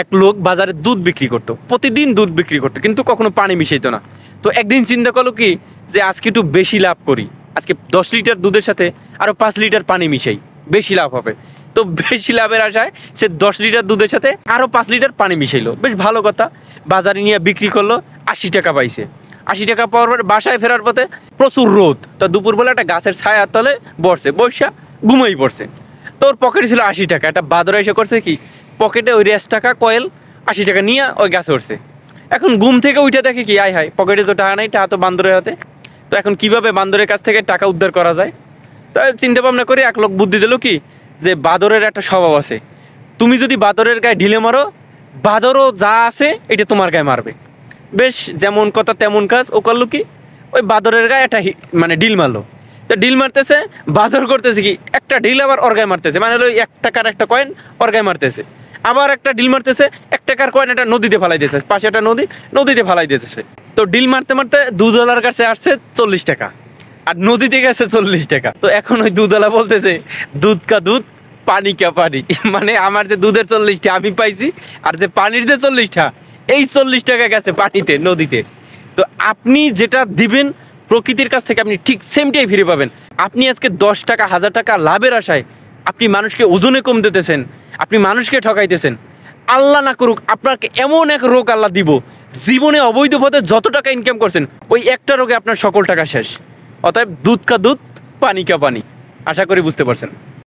এক লোক বাজারে দুধ বিক্রি করতো, প্রতিদিন দুধ বিক্রি করতো, কিন্তু কখনো পানি মিশাইতো না। তো একদিন চিন্তা করলো কি যে আজকে একটু বেশি লাভ করি, আজকে 10 লিটার দুধের সাথে আরও 5 লিটার পানি মিশাই, বেশি লাভ হবে। তো বেশি লাভের আশায় সে 10 লিটার দুধের সাথে আরও 5 লিটার পানি মিশাইলো। বেশ ভালো কথা, বাজারে নিয়ে বিক্রি করলো, 80 টাকা পাইছে। 80 টাকা পাওয়ার পর বাসায় ফেরার পথে প্রচুর রোদ, তো দুপুরবেলা একটা গাছের ছায়ার তলে বসে বৈশা ঘুমাই পড়ছে। তো ওর পকেটে ছিল 80 টাকা। একটা বাদর এসে করছে কি, পকেটে ওই 1 টাকা কয়েল 80 টাকা নিয়ে ওই গাছে উঠছে। এখন ঘুম থেকে উঠে দেখে কি, আয় হায়, পকেটে তো টাকা নাই, টাকা তো বান্দরের হাতে। তো এখন কিভাবে বান্দরের কাছ থেকে টাকা উদ্ধার করা যায়? তো চিন্তা ভাবনা করে এক লোক বুদ্ধি দিল কি, যে বাদরের একটা স্বভাব আছে, তুমি যদি বাদরের গায়ে ঢিলে মারো, বাদরও যা আছে এটা তোমার গায়ে মারবে। বেশ যেমন কথা তেমন কাজ। ও করলো কি, ওই বাদরের গায়ে একটা মানে ঢিল মারলো। তো ঢিল মারতেছে, বাদর করতেছে কি, একটা ঢিল আবার ওর গায়ে মারতেছে, মানে হলো 1 টাকার একটা কয়েন ওর গায়ে মারতেছে। আবার একটা ঢিল মারতেছে, 1 টাকার কয়েন একটা নদীতে ফালাই দিতেছে, পাশে একটা নদী, নদীতে ফালাই দিতেছে। তো ঢিল মারতে মারতে দুধওয়ালার কাছে আসছে 40 টাকা, আর নদীতে গেছে 40 টাকা। তো এখন ওই দুধওয়ালা বলতেছে, দুধ কা দুধ পানি কা পানি, মানে আমার যে দুধের 40টা আমি পাইছি, আর যে পানির যে 40টা, এই 40 টাকা গেছে পানিতে, নদীতে। তো আপনি যেটা দিবেন প্রকৃতির কাছ থেকে, আপনি ঠিক সেমটাই ফিরে পাবেন। আপনি আজকে 10 টাকা 1000 টাকা লাভের আশায় আপনি মানুষকে ওজনে কম দিতেছেন, আপনি মানুষকে ঠকাইতেছেন। আল্লাহ না করুক আপনাকে এমন এক রোগ আল্লাহ দিব, জীবনে অবৈধ পথে যত টাকা ইনকাম করছেন ওই একটা রোগে আপনার সকল টাকা শেষ। অতএব দুধ কা দুধ পানি কা পানি। আশা করি বুঝতে পারছেন।